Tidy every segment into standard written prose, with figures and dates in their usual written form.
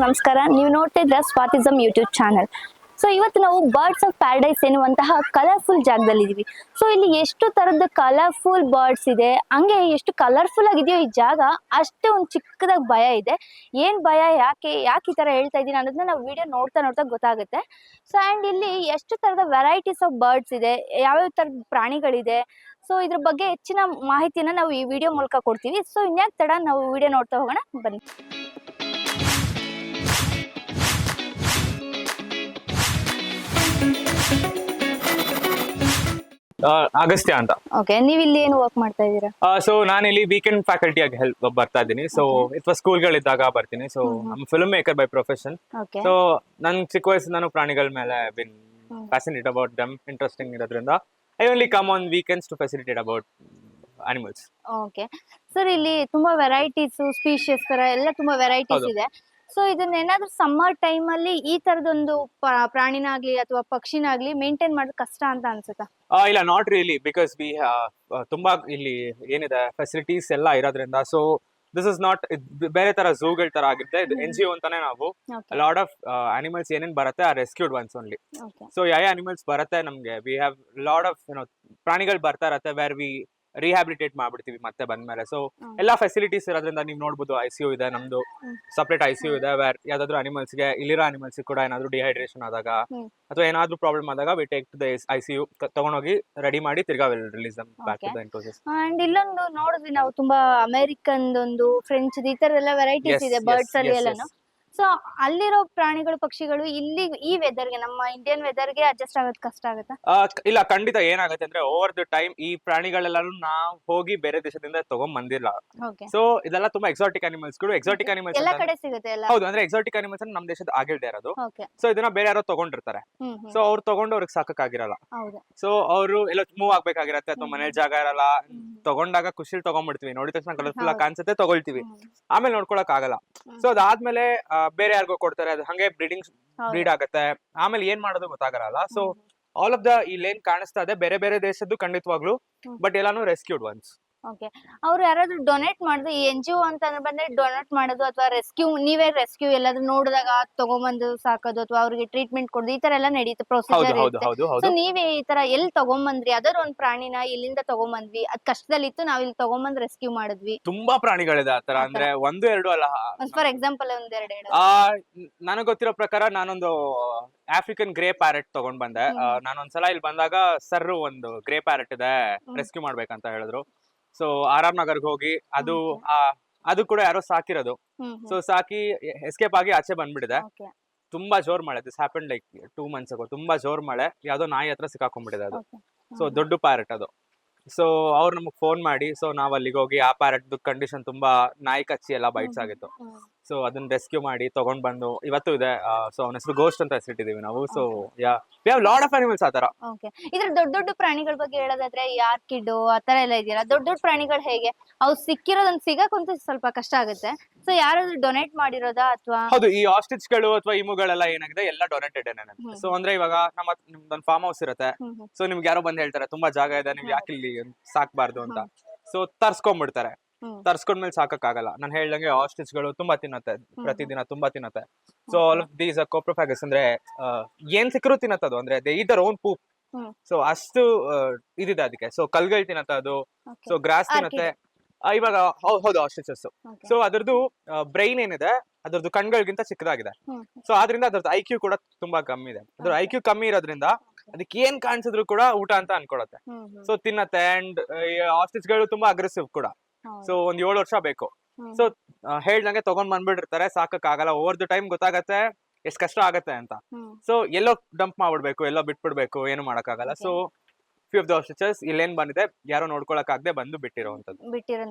ನಮಸ್ಕಾರ. ನೀವು ನೋಡ್ತಾ ಇದ್ರ ಸ್ವಾತಿಸಮ್ ಯೂಟ್ಯೂಬ್ ಚಾನಲ್. ಸೊ ಇವತ್ತು ನಾವು ಬರ್ಡ್ಸ್ ಆಫ್ ಪ್ಯಾರಡೈಸ್ ಎನ್ನುವಂತಹ ಕಲರ್ಫುಲ್ ಜಾಗದಲ್ಲಿ ಇದೀವಿ. ಸೊ ಇಲ್ಲಿ ಎಷ್ಟು ತರದ ಕಲರ್ಫುಲ್ ಬರ್ಡ್ಸ್ ಇದೆ, ಹಂಗೆ ಎಷ್ಟು ಕಲರ್ಫುಲ್ ಆಗಿದೆಯೋ ಈ ಜಾಗ, ಅಷ್ಟೇ ಒಂದು ಚಿಕ್ಕದಾಗಿ ಭಯ ಇದೆ. ಏನ್ ಭಯ, ಯಾಕೆ ಈ ತರ ಹೇಳ್ತಾ ಇದೀನಿ ಅನ್ನೋದನ್ನ ನಾವು ವಿಡಿಯೋ ನೋಡ್ತಾ ಗೊತ್ತಾಗುತ್ತೆ. ಸೊ ಅಂಡ್ ಇಲ್ಲಿ ಎಷ್ಟು ತರದ ವೆರೈಟೀಸ್ ಆಫ್ ಬರ್ಡ್ಸ್ ಇದೆ, ಯಾವ್ಯಾವ ತರದ ಪ್ರಾಣಿಗಳಿದೆ, ಸೊ ಇದ್ರ ಬಗ್ಗೆ ಹೆಚ್ಚಿನ ಮಾಹಿತಿನ ನಾವು ಈ ವಿಡಿಯೋ ಮೂಲಕ ಕೊಡ್ತೀವಿ. ಸೊ ಇನ್ಯಾಕ್ ತಡ, ನಾವು ವಿಡಿಯೋ ನೋಡ್ತಾ ಹೋಗೋಣ ಬನ್ನಿ. ಅಗಸ್ತ್ಯ ಅಂತ. ಓಕೆ, ನೀವು ಇಲ್ಲಿ ಏನು ವರ್ಕ್ ಮಾಡ್ತಾ ಇದ್ದೀರಾ? ಸೊ ನಾನು ಇಲ್ಲಿ ವೀಕೆಂಡ್ ಫ್ಯಾಕಲ್ಟಿ ಆಗಿ ಬರ್ತಾ ಇದ್ದೀನಿ. ಸೊ ಅಥವಾ ಸ್ಕೂಲ್ಗಳಿದ್ದಾಗ ಬರ್ತೀನಿ. So film maker by profession. So ನನ್ ಚಿಕ್ಕ ವಯಸ್ಸು ನಾನು ಪ್ರಾಣಿಗಳ ಮೇಲೆ been fascinated about them, interesting ಇರೋದ್ರಿಂದ I only come on weekends to facilitate about animals. Okay sir, ಇಲ್ಲಿ ತುಂಬಾ ವೆರೈಟೀಸ್, ಸ್ಪೀಶಿಯಸ್ ತರ ಎಲ್ಲ ತುಂಬಾ ವೆರೈಟೀಸ್ ಇದೆ. ಸೊ ಇದನ್ನ ಏನಾದ್ರೂ ಸಮ್ಮರ್ ಟೈಮ್ ಅಲ್ಲಿ ಈ ತರದೊಂದು ಪ್ರಾಣಿನಾಗ್ಲಿ ಅಥವಾ ಪಕ್ಷಿನಾಗ್ಲಿ ಮೇಂಟೈನ್ ಮಾಡೋದು ಕಷ್ಟ ಅಂತ ಅನ್ಸುತ್ತಾ? ಇಲ್ಲ, ನಾಟ್ ರಿಯಲಿ, ಬಿಕಾಸ್ ವಿ ತುಂಬಾ ಇಲ್ಲಿ ಏನಿದೆ ಫೆಸಿಲಿಟೀಸ್ ಎಲ್ಲ ಇರೋದ್ರಿಂದ. ಸೊ ದಿಸ್ ಇಸ್ ನಾಟ್ ಬೇರೆ ತರ ಝೂಗಳ ತರ ಆಗಿರುತ್ತೆ. ಇದು NGO ಅಂತಾನೆ. ನಾವು ಲಾಟ್ ಆಫ್ ಅನಿಮಲ್ಸ್ ಏನೇನ್ ಬರುತ್ತೆ ಆ ರೆಸ್ಕ್ಯೂಡ್ ಒನ್ಸ್ ಓನ್ಲಿ. ಸೊ ಯಾವ ಅನಿಮಲ್ಸ್ ಬರುತ್ತೆ ನಮ್ಗೆ, ವಿ ಹ್ಯಾವ್ ಲಾಟ್ ಆಫ್ ಪ್ರಾಣಿಗಳು ಬರ್ತಾ ಇರತ್ತೆ, ವೇರ್ ವಿ ರಿಹ್ಯಾಬಿಲಿಟೇಟ್ ಮಾಡ್ಬಿಡ್ತೀವಿ ಮತ್ತೆ ಬಂದ್ಮೇಲೆ. ಸೊ ಎಲ್ಲಾ ಫೆಸಿಲಿಟೀಸ್ ಇರೋದ್ರಿಂದ ನೀವು ನೋಡ್ಬೋದು, ICU ಇದೆ ನಮ್ದು, ಸಪರೇಟ್ ICU ಇದೆ, ವೇರ್ ಯಾವ್ದಾದ್ರು ಅನಿಮಲ್ಸ್ಗೆ, ಇಲ್ಲಿರೋ ಅನಿಮಲ್ಸ್ ಕೂಡ ಏನಾದ್ರು ಡಿಹೈಡ್ರೇಷನ್ ಆದಾಗ ಅಥವಾ ಏನಾದ್ರು ಪ್ರಾಬ್ಲಮ್ ಆದಾಗ we take to the ICU, ತಗೊಂಡೋಗಿ ರೆಡಿ ಮಾಡಿ ತಿರ್ಗಾ release them back to the enclosures. And ಇಲ್ಲೊಂದು ನೋಡಿದ್ವಿ ನಾವು, ತುಂಬಾ ಅಮೆರಿಕನ್ ಒಂದು, ಫ್ರೆಂಚ್, ಈ ತರ ಎಲ್ಲ ವೆರೈಟೀಸ್ ಇದೆ ಬರ್ಡ್ಸ್ ಅಲ್ಲಿ ಎಲ್ಲಾನು. ಸೊ ಅಲ್ಲಿರೋ ಪ್ರಾಣಿಗಳು, ಪಕ್ಷಿಗಳು ಇಲ್ಲಿ ಈ ವೆದರ್ಗೆ, ನಮ್ಮ ಇಂಡಿಯನ್ ವೆದರ್ಗೆ ಅಡ್ಜಸ್ಟ್ ಆಗೋದು ಕಷ್ಟ ಆಗುತ್ತಾ? ಇಲ್ಲ, ಖಂಡಿತ ಏನಾಗುತ್ತೆ ಅಂದ್ರೆ ಓವರ್ ದ ಟೈಮ್ ಈ ಪ್ರಾಣಿಗಳೆಲ್ಲಾನು ನಾವು ಹೋಗಿ ಬೇರೆ ದೇಶದಿಂದ ತಗೊಂಡ್ ಬಂದಿಲ್ಲ. ಸೊ ಇದೆಲ್ಲ ತುಂಬಾ ಎಕ್ಸಾಟಿಕ್ ಅನಿಮಲ್ಸ್ ಗಳು. ಎಕ್ಸಾಟಿಕ್ ಅನಿಮಲ್ಸ್ ಎಲ್ಲ ಕಡೆ ಸಿಗುತ್ತೆ ಅಲ್ಲ? ಹೌದು, ಅಂದ್ರೆ ಎಕ್ಸಾಟಿಕ್ ಅನಿಮಲ್ಸ್ ನಮ್ ದೇಶದ ಆಗಿಲ್ದೇ ಇರೋದು. ಸೊ ಇದನ್ನ ಬೇರೆ ಯಾರೋ ತಗೊಂಡಿರ್ತಾರೆ. ಸೊ ಅವ್ರು ತಗೊಂಡು ಅವ್ರಿಗೆ ಸಾಕಾಗಿರಲ್ಲ. ಸೊ ಅವರು ಎಲ್ಲ ಮೂವ್ ಆಗ್ಬೇಕಾಗಿರತ್ತೆ, ಅಥವಾ ಮನೇಲಿ ಜಾಗ ಇರಲ್ಲ. ತಗೊಂಡಾಗ ಖುಷಿಲ್ ತಗೊಂಡ್ಬಿಡ್ತೀವಿ, ನೋಡಿದ ತಕ್ಷಣ ಕಲರ್ಫುಲ್ ಆಗಿ ಕಾಣಿಸುತ್ತೆ, ತಗೊಳ್ತೀವಿ, ಆಮೇಲೆ ನೋಡ್ಕೊಳಕ್ ಆಗಲ್ಲ. ಸೊ ಅದಾದ್ಮೇಲೆ ಬೇರೆ ಯಾರಿಗೋ ಕೊಡ್ತಾರೆ, ಅದು ಹಂಗೆ ಬ್ರೀಡ್ ಆಗತ್ತೆ, ಆಮೇಲೆ ಏನ್ ಮಾಡೋದು ಗೊತ್ತಾಗಲ್ಲ. ಸೊ ಆಲ್ ಆಫ್ ದ ಇಲ್ಲೇನ್ ಕಾಣಿಸ್ತಾ ಇದೆ ಬೇರೆ ಬೇರೆ ದೇಶದ್ದು ಖಂಡಿತವಾಗ್ಲು, ಬಟ್ ಎಲ್ಲಾನು ರೆಸ್ಕ್ಯೂಡ್ ಒನ್ಸ್. ಓಕೆ, ಅವ್ರು ಯಾರಾದ್ರೂ ಡೊನೇಟ್ ಮಾಡಿದ್ರು, ಈ NGO ಅಂತ ಬಂದ್ರೆ ಡೊನೇಟ್ ಮಾಡೋದು ಅಥವಾ ರೆಸ್ಕ್ಯೂ, ನೀವೇ ರೆಸ್ಕ್ಯೂ ಎಲ್ಲಾದ್ರೂ ನೋಡಿದಾಗ ತಗೊಂಬಂದು ಸಾಕೋದು ಅಥವಾ ಅವ್ರಿಗೆ ಟ್ರೀಟ್ಮೆಂಟ್ ಕೊಡೋದು, ಈ ತರ ಎಲ್ಲ ನಡೀತು ಪ್ರೊಸೀಜರ್ ಇರುತ್ತೆ. ಸೊ ನೀವೇ ಈ ತರ ಎಲ್ಲಿ ತಗೊಂಬಂದ್ರಿ? ಯಾವ್ದಾದ್ರು ಒಂದ್ ಪ್ರಾಣಿನ ಇಲ್ಲಿಂದ ತಗೊಂಬಂದ್ವಿ, ಅದ್ ಕಷ್ಟದಲ್ಲಿತ್ತು, ನಾವ್ ಇಲ್ಲಿ ತಗೊಂಬಂದ್ ರೆಸ್ಕ್ಯೂ ಮಾಡಿದ್ವಿ? ತುಂಬಾ ಪ್ರಾಣಿಗಳಿದೆ ಆತರ, ಅಂದ್ರೆ ಒಂದು ಎರಡು ಅಲ್ಲ. ಫಾರ್ ಎಕ್ಸಾಂಪಲ್ ಒಂದೆರಡು ಹೇಳಿ. ನನಗ್ ಗೊತ್ತಿರೋ ಪ್ರಕಾರ ನಾನೊಂದು ಆಫ್ರಿಕನ್ ಗ್ರೇ ಪ್ಯಾರೆಟ್ ತಗೊಂಡ್ ಬಂದೆ. ನಾನೊಂದ್ಸಲ ಇಲ್ಲಿ ಬಂದಾಗ ಸರ್ ಒಂದು ಗ್ರೇ ಪ್ಯಾರೆಟ್ ಇದೆ, ರೆಸ್ಕ್ಯೂ ಮಾಡ್ಬೇಕಂತ ಹೇಳಿದ್ರು. ಸೊ RR ನಗರ್ಗೆ ಹೋಗಿ, ಅದು ಕೂಡ ಯಾರೋ ಸಾಕಿರೋದು. ಸೊ ಸಾಕಿ ಎಸ್ಕೇಪ್ ಆಗಿ ಆಚೆ ಬಂದ್ಬಿಟ್ಟಿದೆ. ತುಂಬಾ ಜೋರ್ ಮಳೆ, this happen like 2 months ago. ತುಂಬಾ ಜೋರ್ ಮಳೆ, ಯಾವ್ದೋ ನಾಯಿ ಹತ್ರ ಸಿಕ್ಕಾಕೊಂಡ್ಬಿಟ್ಟಿದೆ ಅದು. ಸೊ ದೊಡ್ಡ ಪ್ಯಾರೆಟ್ ಅದು. ಸೊ ಅವ್ರು ನಮಗ್ ಫೋನ್ ಮಾಡಿ, ಸೊ ನಾವ್ ಅಲ್ಲಿಗೆ ಹೋಗಿ, ಆ ಪ್ಯಾರೆಟ್ ಕಂಡೀಷನ್ ತುಂಬಾ ನಾಯಿ ಕಚ್ಚಿ ಎಲ್ಲ ಬೈಟ್ಸ್ ಆಗಿತ್ತು. ಸೊ ಅದನ್ನ ರೆಸ್ಕ್ಯೂ ಮಾಡಿ ತಗೊಂಡ್ ಬಂದು ಇವತ್ತು ಇದೆ. ಸೊ ಅವನ ಹೆಸರು ಗೋಸ್ಟ್ ಅಂತ ಹೆಸರಿಟ್ಟಿದೀವಿ ನಾವು. So we have lot of animals ಆ ತರ. ಓಕೆ, ಇದ್ರ ದೊಡ್ಡ ಪ್ರಾಣಿಗಳ ಬಗ್ಗೆ ಹೇಳೋದಾದ್ರೆ ಯಾರ್ಕಿಡ್ ಆತರ ಎಲ್ಲ ಇದೆಯಲ್ಲ, ದೊಡ್ಡ ಪ್ರಾಣಿಗಳು ಹೇಗೆ ಅವು ಸಿಕ್ಕಿರೋದನ್ನ ಸಿಗಕ್ಕಂತೂ ಸ್ವಲ್ಪ ಕಷ್ಟ ಆಗುತ್ತೆ. ಸೊ ಯಾರಾದ್ರೂ ಡೊನೇಟ್ ಮಾಡಿರೋದಾ ಅಥವಾ? ಹೌದು, ಈ ಆಸ್ಟ್ರಿಚ್ ಗಳು ಅಥವಾ ಇಮುಗಳೆಲ್ಲ ಏನಾಗಿದೆ, ಎಲ್ಲ ಡೊನೇಟೆಡ್. ಸೊ ಅಂದ್ರೆ ಇವಾಗ ನಮ್ದೊಂದು ಫಾರ್ಮ್ ಹೌಸ್ ಇರುತ್ತೆ. ಸೊ ನಿಮ್ಗೆ ಯಾರೋ ಬಂದ್ ಹೇಳ್ತಾರೆ ತುಂಬಾ ಜಾಗ ಇದೆ, ನೀವು ಯಾಕೆ ಇಲ್ಲಿ ಸಾಕ್ಬಾರ್ದು ಅಂತ. ಸೊ ತರ್ಸ್ಕೊಂಡ್ಬಿಡ್ತಾರೆ. ತರ್ಸ್ಕೊಂಡ್ಮೇಲೆ ಸಾಕಕ್ಕಾಗಲ್ಲ. ನಾನು ಹೇಳ್ದಂಗೆ ಆಸ್ಟ್ರಿಚ್ ಗಳು ತುಂಬಾ ತಿನ್ನತ್ತೆ, ಪ್ರತಿದಿನ ತುಂಬಾ ತಿನ್ನತ್ತೆ. So all of these coprophagous ಅಂದ್ರೆ ಏನ್ ಸಿಕ್ಕರೂ ತಿನ್ನತ್ತದು, ಅಂದ್ರೆ they eat their own poop. So ಅಷ್ಟು ಇದಿದೆ ಅದಕ್ಕೆ. ಸೊ ಕಲ್ಗಳು ತಿನ್ನತ್ತದು, ಸೊ ಗ್ರಾಸ್ ತಿನ್ನತ್ತೆ. ಇವಾಗ ಹೌದು, ಆಸ್ಟ್ರಿಚಸ್. ಸೊ ಅದ್ರದ್ದು ಬ್ರೈನ್ ಏನಿದೆ, ಅದ್ರದ್ದು ಕಣ್ಗಳಿಗಿಂತ ಚಿಕ್ಕದಾಗಿದೆ. ಸೊ ಆದ್ರಿಂದ ಅದ್ರದ್ದು IQ ಕೂಡ ತುಂಬಾ ಕಮ್ಮಿ ಇದೆ. ಅದ್ರ IQ ಕಮ್ಮಿ ಇರೋದ್ರಿಂದ ಅದಕ್ಕೆ ಏನ್ ಕಾಣಿಸಿದ್ರು ಕೂಡ ಊಟ ಅಂತ ಅನ್ಕೊಳತ್ತೆ. ಸೊ ತಿನ್ನತ್ತೆ. ಅಂಡ್ ಆಸ್ಟ್ರಿಚ್ ಗಳು ತುಂಬಾ ಅಗ್ರೆಸಿವ್ ಕೂಡ. ಸೊ ಒಂದ್ 7 ವರ್ಷ ಬೇಕು. ಸೊ ಹೇಳ್ದಂಗೆ ತಗೊಂಡ್ ಬಂದ್ಬಿಟ್ಟಿರ್ತಾರೆ, ಸಾಕಕ್ ಆಗಲ್ಲ. ಓವರ್ ದ ಟೈಮ್ ಗೊತ್ತಾಗತ್ತೆ ಎಷ್ಟ್ ಕಷ್ಟ ಆಗತ್ತೆ ಅಂತ. ಸೊ ಎಲ್ಲೋ ಡಂಪ್ ಮಾಡ್ಬಿಡ್ಬೇಕು, ಎಲ್ಲೋ ಬಿಟ್ಬಿಡ್ಬೇಕು, ಏನು ಮಾಡಕ್ಕಾಗಲ್ಲ. ಸೊ ಫ್ಯೂ ಆಫ್ ದ ಆಸ್ಟ್ರಿಚಸ್ ಇಲ್ಲೇನ್ ಬಂದಿದೆ, ಯಾರೋ ನೋಡ್ಕೊಳಕ್ ಆಗದೆ ಬಂದು ಬಿಟ್ಟಿರೋಂಥದ್ದು.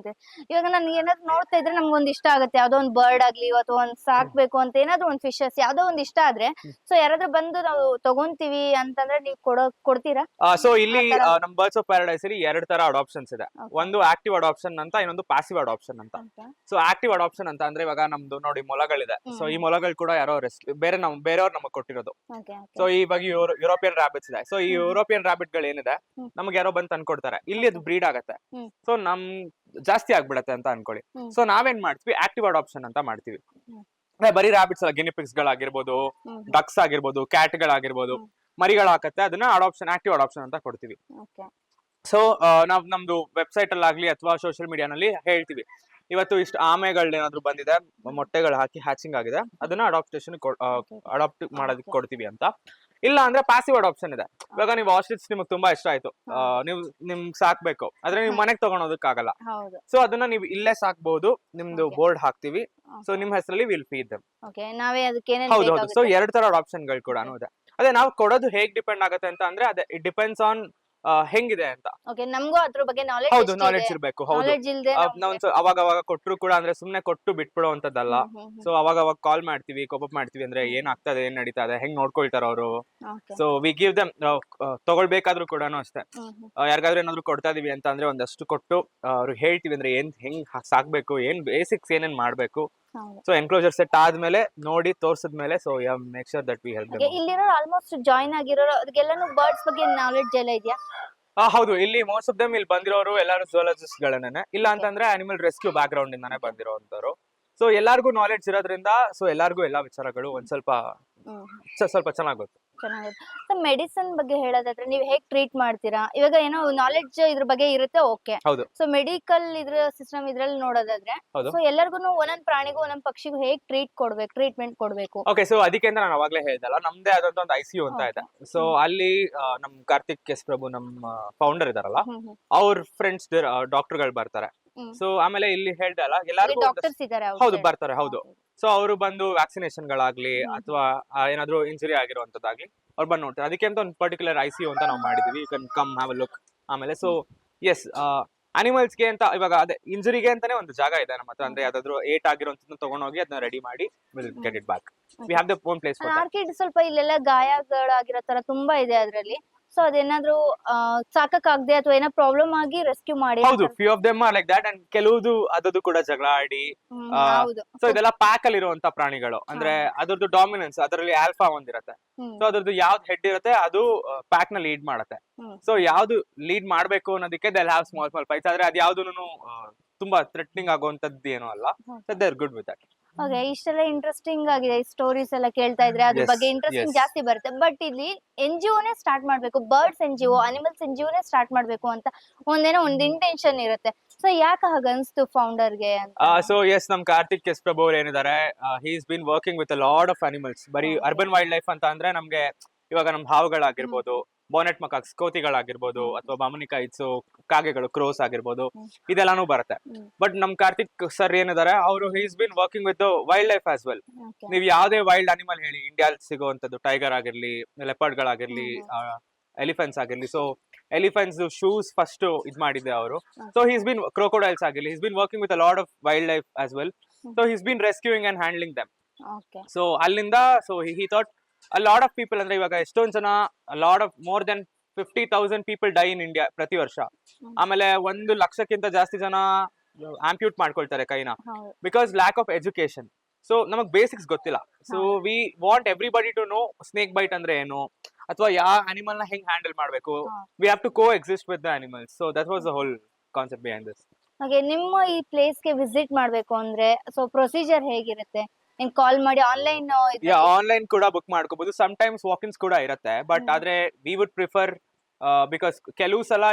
ಇವಾಗ ನನ್ಗೆ ಏನಾದ್ರು ನೋಡ್ತಾ ಇದ್ರೆ ನಮ್ಗೊಂದ್ ಇಷ್ಟ ಆಗುತ್ತೆ, ಯಾವ್ದೋ ಒಂದ್ ಬರ್ಡ್ ಆಗ್ಲಿ ಅಥವಾ ಒಂದ್ ಸಾಕ್ಬೇಕು ಅಂತ ಏನಾದ್ರು ಒಂದ್ ಫಿಶಸ್ ಯಾವ್ದೋ ಒಂದ್ ಇಷ್ಟ ಆದ್ರೆ, ಸೊ ಯಾರಾದ್ರೂ ಬಂದು ನಾವು ತಗೊಂತೀವಿ ಅಂತಂದ್ರೆ ನೀವು ಕೊಡ್ತೀರಾ? ಸೊ ಇಲ್ಲಿ ನಮ್ ಬರ್ಡ್ಸ್ ಆಫ್ ಪ್ಯಾರಡೈಸ್ ಅಲ್ಲಿ 2 ತರ ಅಡಾಪ್ಷನ್ಸ್ ಇದೆ. ಒಂದು ಆಕ್ಟಿವ್ ಅಡಾಪ್ಷನ್ ಅಂತ, ಇನ್ನೊಂದು ಪ್ಯಾಸಿವ್ ಅಡಾಪ್ಷನ್ ಅಂತ. ಸೊ ಆಕ್ಟಿವ್ ಅಡಾಪ್ಷನ್ ಅಂತ ಅಂದ್ರೆ ಇವಾಗ ನಮ್ದು ನೋಡಿ ಮೊಲಗಳಿದೆ. ಸೊ ಈ ಮೊಲಗಳು ಕೂಡ ಯಾರೋ ಬೇರೆಯವ್ರು ನಮಗ್ ಕೊಟ್ಟಿರೋದು. ಸೊ ಇವಾಗ ಯುರೋಪಿಯನ್ ರಾಬಿಟ್ಸ್ ಇದೆ. ಸೊ ಈ ಯುರೋಪಿಯನ್ ರಾಬಿಟ್ ಗಳು ಏನಿದೆ, ನಮ್ಗೆ ಯಾರೋ ಬಂದು ತಂದ್ಕೊಡ್ತಾರೆ, ಇಲ್ಲಿ ಅದು ಬ್ರೀಡ್ ಆಗತ್ತೆ. ಸೊ ಜಾಸ್ತಿ ಆಗ್ಬಿಡತ್ತೆ ಅಂತ ಅನ್ಕೊಳ್ಳಿ. ಸೊ ನಾವೇನ್ ಮಾಡ್ತೀವಿ, ಆಕ್ಟಿವ್ ಅಡಾಪ್ಷನ್ ಅಂತ ಮಾಡ್ತೀವಿ. ಬರೀ ರ್ಯಾಬಿಟ್ಸ್ ಅಲ್ಲ, ಗಿನಿಪಿಕ್ಸ್ ಗಳಾಗಿರ್ಬೋದು, ಡಕ್ಸ್ ಆಗಿರ್ಬೋದು, ಕ್ಯಾಟ್ ಗಳಾಗಿರ್ಬೋದು, ಮರಿಗಳು ಹಾಕತ್ತೆ, ಅದನ್ನ ಅಡಾಪ್ಷನ್, ಆಕ್ಟಿವ್ ಅಡಾಪ್ಷನ್ ಅಂತ ಕೊಡ್ತೀವಿ. ಸೊ ನಾವ್ ನಮ್ದು ವೆಬ್ಸೈಟ್ ಅಲ್ಲಿ ಆಗ್ಲಿ ಅಥವಾ ಸೋಷಿಯಲ್ ಮೀಡಿಯಾನಲ್ಲಿ ಹೇಳ್ತೀವಿ, ಇವತ್ತು ಇಷ್ಟು ಆಮೆಗಳೇನಾದ್ರು ಬಂದಿದೆ, ಮೊಟ್ಟೆಗಳು ಹಾಕಿ ಹ್ಯಾಚಿಂಗ್ ಆಗಿದೆ, ಅದನ್ನ ಅಡಾಪ್ಟೇಷನ್ ಅಡಾಪ್ಟ್ ಮಾಡೋದಕ್ಕೆ ಕೊಡ್ತೀವಿ ಅಂತ. ಇಲ್ಲ ಅಂದ್ರೆ ಪಾಸಿವ್ ಅಡಾಪ್ಷನ್ ಇದೆ. ಇವಾಗ ನೀವು ಆಸ್ಟ್ರಿಚ್ ನಿಮ್ಗೆ ತುಂಬಾ ಇಷ್ಟ ಆಯ್ತು, ನೀವು ನಿಮ್ಗೆ ಸಾಕ್ಬೇಕು, ಆದ್ರೆ ನೀವು ಮನೆಗೆ ತಗೊಳೋದಕ್ಕಾಗಲ್ಲ. ಸೊ ಅದನ್ನ ನೀವು ಇಲ್ಲೇ ಸಾಕ್ಬಹುದು, ನಿಮ್ದು ಬೋರ್ಡ್ ಹಾಕ್ತಿವಿ, ಸೊ ನಿಮ್ ಹೆಸರಲ್ಲಿ ವಿಲ್ ಫೀಡ್ ದೆಮ್. ಹೌದು ಹೌದು. ಸೊ 2 ತರ ಆಪ್ಷನ್ ಗಳು ಕೂಡ ಇದೆ. ಅದೇ ನಾವು ಕೊಡೋದು ಹೇಗ್ ಡಿಪೆಂಡ್ ಆಗುತ್ತೆ ಅಂತ ಅಂದ್ರೆ, ಅದೇ ಇಟ್ ಡಿಪೆಂಡ್ಸ್ ಆನ್ ಹೆಂಗಿದೆ ಅಂತ. ನಮಗೂ ಅದ್ರ ಬಗ್ಗೆ ಹೌದು, ನಾಲೆಡ್ಜ್ ಇರ್ಬೇಕು. ಹೌದು, ನಾವು ಅವಾಗ ಅವಾಗ ಕೊಟ್ಟರು ಕೂಡ ಅಂದ್ರೆ ಸುಮ್ನೆ ಕೊಟ್ಟು ಬಿಟ್ಬಿಡುವಂತದ್ದಲ್ಲ. ಸೊ ಅವಾಗ ಅವಾಗ ಕಾಲ್ ಮಾಡ್ತೀವಿ, ಕೋಪಪ್ ಮಾಡ್ತೀವಿ, ಅಂದ್ರೆ ಏನ್ ಆಗ್ತದೆ, ಏನ್ ನಡೀತಾ ಇದೆ, ಹೆಂಗ್ ನೋಡ್ಕೊಳ್ತಾರ ಅವರು. ಸೊ ವಿ ಗಿವ್ ದಮ್, ತಗೊಳ್ಬೇಕಾದ್ರೂ ಕೂಡ ಅಷ್ಟೇ, ಯಾರಿಗಾದ್ರೂ ಏನಾದ್ರು ಕೊಡ್ತಾ ಇದೀವಿ ಅಂತ ಅಂದ್ರೆ ಒಂದಷ್ಟು ಕೊಟ್ಟು ಅವ್ರಿಗೆ ಹೇಳ್ತೀವಿ, ಅಂದ್ರೆ ಹೆಂಗ್ ಸಾಕ್ಬೇಕು, ಏನ್ ಬೇಸಿಕ್ಸ್ ಏನೇನ್ ಮಾಡ್ಬೇಕು. ಸೊ ಎನ್ಕ್ಲೋಜರ್ ಸೆಟ್ ಆದ್ಮೇಲೆ ನೋಡಿ ತೋರ್ಸಿದ್ಮೇಲೆ, so make sure that we help them. ಇಲ್ಲಿರೋ ಆಲ್ಮೋಸ್ಟ್ ಜಾಯಿನ್ ಆಗಿರೋ ಅದಕ್ಕೆಲ್ಲನೂ ಬರ್ಡ್ಸ್ ಬಗ್ಗೆ ನಾಲೆಡ್ಜ್ ಎಲ್ಲ ಇದೆಯಾ? ಹೌದು, ಇಲ್ಲಿ ಮೋಸ್ಟ್ ಆಫ್ ದಮ್ ಇಲ್ಲಿ ಬಂದಿರೋರು ಎಲ್ಲರೂ ಜೂಲಾಜಿಸ್ಟ್ ಗಳನ್ನೇ, ಇಲ್ಲ ಅಂತಂದ್ರೆ ಅನಿಮಲ್ ರೆಸ್ಕ್ಯೂ ಬ್ಯಾಕ್ ಗ್ರೌಂಡ್ ಇಂದಾನೆ ಬಂದಿರೋಂತವ್ರು. ಸೊ ಎಲ್ಲಾರ್ಗು ನಾಲೆಡ್ಜ್ ಇರೋದ್ರಿಂದ, ಸೊ ಎಲ್ಲಾರ್ಗು ಎಲ್ಲಾ ವಿಚಾರಗಳು ಒಂದ್ ಸ್ವಲ್ಪ ಚೆನ್ನಾಗ್ ಗೊತ್ತು. ಚೆನ್ನಾಗಿದೆ. ಮೆಡಿಸಿನ್ ಬಗ್ಗೆ ಹೇಳೋದಾದ್ರೆ ನೀವು ಹೇಗ್ ಟ್ರೀಟ್ ಮಾಡ್ತೀರಾ? ಇವಾಗ ಏನೋ ನಾಲೆಡ್ಜ್ ಇದ್ರ ಬಗ್ಗೆ ಇರುತ್ತೆ, ಓಕೆ. ಹೌದು. ಸೊ ಮೆಡಿಕಲ್ ಇದ್ರ ಸಿಸ್ಟಮ್ ಇದ್ರಲ್ಲಿ ನೋಡೋದಾದ್ರೆ, ಸೊ ಎಲ್ಲರಿಗೂ ಒಂದೊಂದ್ ಪ್ರಾಣಿಗೂ ಒಂದೊಂದ್ ಪಕ್ಷಿಗೂ ಹೇಗ್ ಟ್ರೀಟ್ಮೆಂಟ್ ಕೊಡ್ಬೇಕು? ಓಕೆ, ಸೊ ಅದಕ್ಕೆ ಅಂತ ನಾನು ಅವಾಗ್ಲೇ ಹೇಳ್ದಲ್ಲ, ನಮ್ದೇ ಆದಂತ ಒಂದು ICU ಅಂತ ಇದೆ. ಸೊ ಅಲ್ಲಿ ನಮ್ ಕಾರ್ತಿಕ್ ಎಸ್ ಪ್ರಭು, ನಮ್ಮ ಫೌಂಡರ್ ಇದಾರಲ್ಲ, ಅವ್ರ ಫ್ರೆಂಡ್ಸ್ ಡಾಕ್ಟರ್ ಗಳು ಬರ್ತಾರೆ. ಸೊ ಆಮೇಲೆ ಇಲ್ಲಿ ಹೇಳ್ದೆ ಅಲ್ಲ, ಎಲ್ಲರಿಗೂ ಹೌದು ಬರ್ತಾರೆ. ಹೌದು. ಸೊ ಅವರು ಬಂದು ವ್ಯಾಕ್ಸಿನೇಷನ್ ಗಳಾಗ್ಲಿ ಅಥವಾ ಏನಾದ್ರು ಇಂಜುರಿ ಆಗಿರುವಂತದ್ದಾಗ್ಲಿ ಅವ್ರು ಬಂದು ನೋಡ್ತಾರೆ. ಅದಕ್ಕೆ ಅಂತ ಒಂದು ಪರ್ಟಿಕ್ಯುಲರ್ ICU ಅಂತ ನಾವು ಮಾಡಿದೀವಿ, you can come have a look. ಆಮೇಲೆ ಸೊ ಎಸ್, ಅನಿಮಲ್ಸ್ಗೆ ಅಂತ ಇವಾಗ ಅದೇ ಇಂಜುರಿಗೆ ಅಂತಾನೆ ಒಂದು ಜಾಗ ಇದೆ ನಮ್ಮ ಹತ್ರ. ಅಂದ್ರೆ ಯಾವ್ದಾದ್ರು ಏಟ್ ಆಗಿರೋಂಥದ್ದು ತಗೊಂಡೋಗಿ ಅದನ್ನ ರೆಡಿ ಮಾಡಿ will get it back. We have the own place for that. Orchid ಸ್ವಲ್ಪ ಇಲ್ಲೆಲ್ಲ ಗಾಯಗಳಾಗಿರೋ ತರ ತುಂಬಾ ಇದೆ ಅದ್ರಲ್ಲಿ. ಸೊ ಅದೇನಾದ್ರೂ ಸಾಕಾಗದೆ ಅಥವಾ ಏನೋ ಪ್ರಾಬ್ಲಮ್ ಆಗಿ ರೆಸ್ಕ್ಯೂ ಮಾಡಿ? ಹೌದು, few of them are like that. And ಕೆಲವುದು ಅದದು ಕೂಡ ಜಗಳ ಆಡಿ. ಸೊ ಇದೆಲ್ಲ ಪ್ಯಾಕ್ ಅಲ್ಲಿ ಇರುವಂತ ಪ್ರಾಣಿಗಳು, ಅಂದ್ರೆ ಅದ್ರದ್ದು ಡಾಮಿನೆನ್ಸ್, ಅದರಲ್ಲಿ ಆಲ್ಫಾ ಒಂದಿರತ್ತೆ. ಸೊ ಅದ್ರದ್ದು ಯಾವ್ದು ಹೆಡ್ ಇರುತ್ತೆ ಅದು ಪ್ಯಾಕ್ ನ ಲೀಡ್ ಮಾಡತ್ತೆ. ಸೊ ಯಾವ್ದು ಲೀಡ್ ಮಾಡ್ಬೇಕು ಅನ್ನೋದಕ್ಕೆ ದೇ ಹ್ಯಾವ್ ಸ್ಮಾಲ್ ಫೈಟ್ಸ್. ಆದ್ರೆ ಅದು ಯಾವ್ದು ತುಂಬಾ ಥ್ರೆಟ್ನಿಂಗ್ ಆಗುವಂತದ್ದು ಏನೋ ಅಲ್ಲ. So they are good with that. Okay, ಇಷ್ಟೆಲ್ಲ ಇಂಟ್ರೆಸ್ಟಿಂಗ್ ಆಗಿದೆ ಸ್ಟೋರೀಸ್ ಎಲ್ಲ ಕೇಳ್ತಾ ಇದ್ರೆ, ಅದ್ರ ಬಗ್ಗೆ ಇಂಟ್ರೆಸ್ಟಿಂಗ್ ಜಾಸ್ತಿ ಬರುತ್ತೆ. ಬಟ್ ಇಲ್ಲಿ NGOನೇ ಸ್ಟಾರ್ಟ್ ಮಾಡ್ಬೇಕು, ಬರ್ಡ್ಸ್ NGO, ಅನಿಮಲ್ಸ್ NGOನೇ ಸ್ಟಾರ್ಟ್ ಮಾಡ್ಬೇಕು ಅಂತ ಒಂದು ಇಂಟೆನ್ಷನ್ ಇರುತ್ತೆ. ಸೊ ಯಾಕೆ ಹಾಗ ಅನ್ಸ್ತು ಫೌಂಡರ್ಗೆ ಅಂತ? ಸೊ ಎಸ್, ನಮ್ ಕಾರ್ತಿಕ್ ಎಸ್ ಪ್ರಭು ಅವ್ರು ಏನಿದ್ದಾರೆ, he is been working with a lot of animals. ಬರೀ ಅರ್ಬನ್ ವೈಲ್ಡ್ ಲೈಫ್ ಅಂತ ಅಂದ್ರೆ ನಮ್ಗೆ ಇವಾಗ ನಮ್ ಹಾವುಗಳಾಗಿರ್ಬೋದು, ಬೋನೆಟ್ ಮಕಾಕ್ಸ್, ಕೋತಿಗಳಾಗಿರ್ಬೋದು, ಅಥವಾ ಬಾಮನಿಕಾಯಿಟ್ಸು, ಕಾಗೆಗಳು, ಕ್ರೋಸ್ ಆಗಿರ್ಬೋದು, ಇದೆಲ್ಲಾನು ಬರುತ್ತೆ. ಬಟ್ ನಮ್ ಕಾರ್ತಿಕ್ ಸರ್ ಏನಿದ್ದಾರೆ, ಅವರು he's been working with wildlife as well. ನೀವು ಯಾವ್ದೇ ವೈಲ್ಡ್ ಅನಿಮಲ್ ಹೇಳಿ, ಇಂಡಿಯಾಲ್ ಸಿಗುವಂತದ್ದು ಟೈಗರ್ ಆಗಿರ್ಲಿ, ಲೆಪರ್ಡ್ ಗಳಾಗಿರ್ಲಿ, ಎಲಿಫೆಂಟ್ಸ್ ಆಗಿರ್ಲಿ. ಸೊ ಎಲಿಫೆಂಟ್ಸ್ ಶೂಸ್ ಫಸ್ಟ್ ಇದ್ ಮಾಡಿದ್ದೆ ಅವರು. ಸೊ ಹೀಸ್ ಬಿನ್ ಕ್ರೋಕೋಡೈಲ್ಸ್ ಆಗಿರ್ಲಿ, he's been working with a lot of wildlife as well. So he's been rescuing and handling them. So ಅಲ್ಲಿಂದ so he thought a lot of people, ಅಂದ್ರೆ ಇವಾಗ ಎಷ್ಟೊಂದ್ ಜನ, lot of more than 50,000 people dye in India ಪ್ರತಿ ವರ್ಷ. ಆಮೇಲೆ 1 ಲಕ್ಷಕ್ಕಿಂತ ಜಾಸ್ತಿ ಜನ ಆಂಪ್ಯೂಟ್ ಮಾಡ್ಕೊಳ್ತಾರೆ ಕೈನ, because lack of education. So ನಮಗ್ ಬೇಸಿಕ್ಸ್ ಗೊತ್ತಿಲ್ಲ. So we want everybody to know snake bite ಅಂದ್ರೆ ಏನು, ಅಥವಾ ಯಾವ ಅನಿಮಲ್ ನ ಹೆಂಗ್ ಹ್ಯಾಂಡಲ್ ಮಾಡ್ಬೇಕು. We have to coexist with the animals. So that was the whole concept behind this. ಹಾಗೆ ನಿಮ್ಮ ಈ ಪ್ಲೇಸ್ ಗೆ ವಿಸಿಟ್ ಮಾಡ್ಬೇಕು ಅಂದ್ರೆ, ಸೊ ಪ್ರೊಸೀಜರ್ ಹೇಗಿರುತ್ತೆ? ಕಾಲ್ ಮಾಡಿ ಆನ್ಲೈನ್ ಕೂಡ ಬುಕ್ ಮಾಡ್ಕೋಬಹುದು. ಸಮ್ ಟೈಮ್ಸ್ ವಾಕ್-ಇನ್ಸ್ ಕೂಡ ಇರುತ್ತೆ. ಬಟ್ ಆದ್ರೆ ವಿ ವುಡ್ ಪ್ರಿಫರ್, ಬಿಕಾಸ್ ಕೆಲವು ಸಲ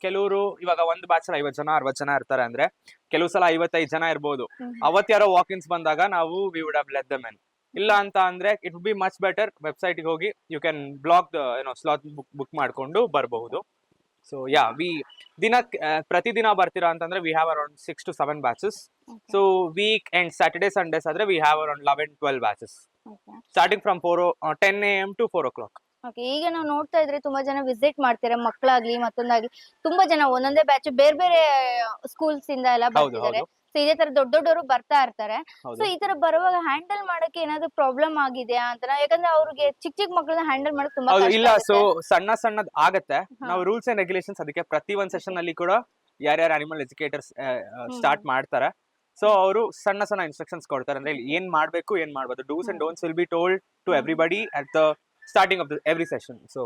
ಕೆಲವರು ಇವಾಗ ಒಂದು ಬ್ಯಾಚ್ 50 ಜನ 60 ಜನ ಇರ್ತಾರೆ, ಅಂದ್ರೆ ಕೆಲವು ಸಲ 55 ಜನ ಇರ್ಬೋದು. ಅವತ್ ಯಾರೋ ವಾಕ್-ಇನ್ಸ್ ಬಂದಾಗ ನಾವು we would have let them in. ಇಲ್ಲ ಅಂತ ಅಂದ್ರೆ it would be much better, website ಗೆ ಹೋಗಿ you can block the slot book ಮಾಡ್ಕೊಂಡು ಬರಬಹುದು. ಸೊ ಯಾ, ಪ್ರತಿದಿನ ಬರ್ತೀರಾ ಅಂತಂದ್ರೆ we have around 6 to 7 batches. So week and Saturday Sundays ಆದ್ರೆ we have around 11-12 batches, starting from 10 AM to 4 o'clock. ಈಗ ನಾವು ನೋಡ್ತಾ ಇದ್ರೆ ತುಂಬಾ ಜನ ವಿಸಿಟ್ ಮಾಡ್ತಾರೆ, ಮಕ್ಕಳಾಗ್ಲಿ ಮತ್ತೊಂದಾಗ್ಲಿ. ತುಂಬಾ ಜನ ಒಂದೊಂದೇ ಬ್ಯಾಚ್ ಬೇರೆ ಬೇರೆ ಸ್ಕೂಲ್ಸ್ ಇಂದ ಎಲ್ಲ ಬರ್ತಿದ್ದಾರೆ. ಸೊ ಇದೇ ತರ ದೊಡ್ಡವರು ಬರ್ತಾ ಇರ್ತಾರೆ. ಸೊ ಈ ತರ ಬರುವಾಗ ಹ್ಯಾಂಡಲ್ ಮಾಡಕ್ಕೆ ಏನಾದ್ರು ಪ್ರಾಬ್ಲಮ್ ಆಗಿದೆಯಾ ಅಂತ? ಯಾಕಂದ್ರೆ ಅವ್ರಿಗೆ ಚಿಕ್ಕ ಮಕ್ಕಳನ್ನ ಹ್ಯಾಂಡಲ್ ಮಾಡಕ್ ತುಂಬಾ ಇಲ್ಲ. ಸೊ ಸಣ್ಣದ್ ಆಗತ್ತೆ. ನಾವು ರೂಲ್ಸ್ ಅಂಡ್ ರೆಗ್ಯುಲೇಷನ್ಸ್ ಅದಕ್ಕೆ ಪ್ರತಿ ಒಂದ್ ಸೆಷನ್ ಅಲ್ಲಿ ಕೂಡ ಯಾರ್ಯಾರು ಅನಿಮಲ್ ಎಜುಕೇಟರ್ಸ್ ಸ್ಟಾರ್ಟ್ ಮಾಡ್ತಾರೆ, ಸೊ ಅವರು ಸಣ್ಣ ಇನ್ಸ್ಟ್ರಕ್ಷನ್ಸ್ ಕೊಡ್ತಾರೆ. ಅಂದ್ರೆ ಏನ್ ಮಾಡ್ಬೇಕು, ಏನ್ ಮಾಡ್ಬೋದು, dos and don'ts will be told to everybody at the starting of every session. So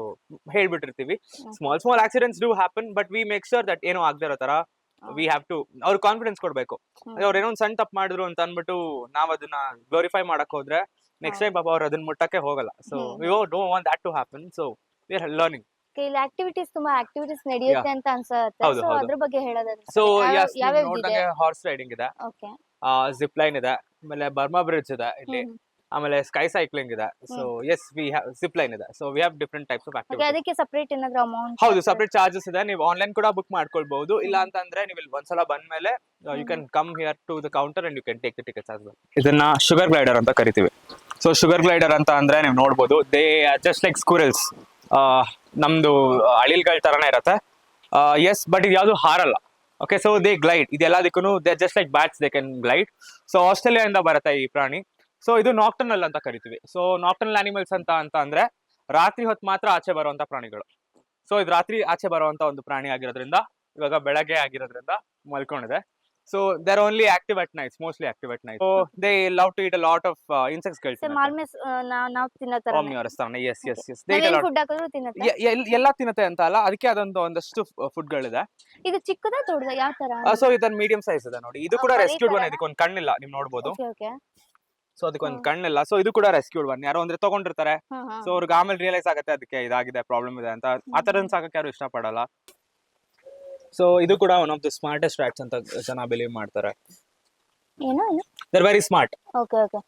ಹೇಳ್ಬಿಟ್ಟಿರ್ತೀವಿ. Small accidents do happen, but we make sure that ಏನೋ ಆಗದೆ ಇರೋ ತರ ವಿ ಹ್ಯಾವ್ ಟು ಅವ್ರ ಕಾನ್ಫಿಡೆನ್ಸ್ ಕೊಡ್ಬೇಕು. ಅವ್ರ ಏನೋ ಒಂದ್ ಸಣ್ಣ ತಪ್ಪು ಮಾಡಿದ್ರು ಅಂತ ಅನ್ಬಿಟ್ಟು ನಾವ್ ಅದನ್ನ ಗ್ಲೋರಿಫೈ ಮಾಡಕ್ ಹೋದ್ರೆ ನೆಕ್ಸ್ಟ್ ಟೈಮ್ ಪಾಪ ಅವ್ರು ಅದನ್ನ ಮುಟ್ಟಕ್ಕೆ ಹೋಗಲ್ಲ. So we don't want that to happen. So we are learning. ಇಲ್ಲಿ ಆಕ್ಟಿವಿಟೀಸ್ ತುಂಬಾ ಆಕ್ಟಿವಿಟೀಸ್ ನಡೆಯುತ್ತೆ ಅಂತ ಅನ್ಸುತ್ತೆ. ಹೌದು, ಸೊ ಹೌದು. ಅದ್ರ ಬಗ್ಗೆ ಹೇಳೋದಾದ್ರೆ ಸೊ ಯಾವ್ಯಾವ್ದಿದೆ? ನೋಡ್ದಂಗೆ ಹಾರ್ಸ್ ರೈಡಿಂಗ್ ಇದೆ, ಓಕೆ. ಜಿಪ್ ಲೈನ್ ಇದೆ, ಆಮೇಲೆ ಬರ್ಮಾ ಬ್ರಿಡ್ಜ್ ಇದೆ ಇಲ್ಲಿ, ಆಮೇಲೆ ಸ್ಕೈ ಸೈಕ್ಲಿಂಗ್ ಇದೆ. So yes we have zip line ಇದೆ. So we have different types of okay, activities. ಅದಕ್ಕೆ ಸಪರೇಟ್ ಏನಾದ್ರು ಅಮೌಂಟ್? ಹೌದು, ಸಪರೇಟ್ ಚಾರ್ಜಸ್ ಇದೆ. ನೀವು ಆನ್ಲೈನ್ ಕೂಡ ಬುಕ್ ಮಾಡ್ಕೊಳ್ಬಹುದು. ಇಲ್ಲ ಅಂತಂದ್ರೆ ನೀವು ಇಲ್ಲಿ ಒಂದ್ಸಲ ಬಂದ್ಮೇಲೆ you can come here to the counter and you can take the tickets as well. ಇದನ್ನ ಶುಗರ್ ಗ್ಲೈಡರ್ ಅಂತ ಕರಿತೀವಿ. ಸೊ ಶುಗರ್ ಗ್ಲೈಡರ್ ಅಂತ ಅಂದ್ರೆ ನೀವು ನೋಡ್ಬೋದು, ದೇ ಜಸ್ಟ್ ಲೈಕ್ ಸ್ಕೂರಲ್ಸ್. ನಮ್ದು ಅಳಿಲ್ಗಳ ತರನೇ ಇರತ್ತೆ. ಎಸ್, ಬಟ್ ಇದು ಯಾವ್ದು ಹಾರಲ್ಲ. Okay, so they glide. ಇದೆಲ್ಲದಕ್ಕೂ they just like bats, they can glide. So ಆಸ್ಟ್ರೇಲಿಯಾದಿಂದ ಬರುತ್ತೆ ಈ ಪ್ರಾಣಿ. ಸೊ ಇದು ನಾಕ್ಟರ್ನಲ್ ಅಂತ ಕರಿತೀವಿ. ಸೊ ನಾಕ್ಟರ್ನಲ್ ಅನಿಮಲ್ಸ್ ಅಂತ ಅಂದ್ರೆ ರಾತ್ರಿ ಹೊತ್ತು ಮಾತ್ರ ಆಚೆ ಬರುವಂತ ಪ್ರಾಣಿಗಳು. ಸೊ ಇದು ರಾತ್ರಿ ಆಚೆ ಬರುವಂತ ಒಂದು ಪ್ರಾಣಿ ಆಗಿರೋದ್ರಿಂದ, ಇವಾಗ ಬೆಳಗ್ಗೆ ಆಗಿರೋದ್ರಿಂದ ಮಲ್ಕೊಂಡಿದೆ. So they are only active at nights, mostly active at night. So they love to eat a lot of insects ಗಳು. ಮಾಲ್ಮೆಸ್ ನಾವು ತಿನ್ನೋ ತರ yes yes yes, they eat a lot. Food ಹಾಕಿದ್ರು ತಿನ್ನತ್ತೆ? ಎಲ್ಲ ತಿನ್ನತ್ತೆ ಅಂತ ಅಲ್ಲ, ಅದಕ್ಕೆ ಒಂದಷ್ಟು ಫುಡ್ ಗಳಿದೆ. ಇದು ಚಿಕ್ಕದ ದೊಡ್ಡದ ಯಾವ ತರ? ಸೊ ಇದನ್ನ ಮೀಡಿಯಂ ಸೈಜ್ ಇದೆ ನೋಡಿ. ಇದು ಕೂಡ ರೆಸ್ಕ್ಯೂಡ್ ಒನ್. ಇದಕ್ಕೆ ಒಂದು ಕಣ್ಣಿಲ್ಲ, ನೀವು ನೋಡ್ಬೋದು. Okay okay. ಸೊ ಅದಕ್ಕೊಂದು ಕಣ್ಣಿಲ್ಲ. ಸೊ ಇದು ಕೂಡ ರೆಸ್ಕ್ಯೂಡ್ ಒನ್. ಯಾರೋ ಅಂದ್ರೆ ತಗೊಂಡಿರ್ತಾರೆ. ಸೊ ಅವ್ರಿಗೆ ಆಮೇಲೆ ರಿಯಲೈಸ್ ಆಗುತ್ತೆ ಅದಕ್ಕೆ ಇದಾಗಿದೆ, ಪ್ರಾಬ್ಲಮ್ ಇದೆ ಅಂತ. ಆ ತರ ಸಾಕಕ್ಕೆ ಯಾರು ಇಷ್ಟಪಡಲ್ಲ. ಸೊ ಇದು ಕೂಡ one of the smartest rats ಅಂತ ಜನ ಬಿಲೀವ್ ಮಾಡ್ತಾರೆ. ಏನು they are very smart. Okay okay.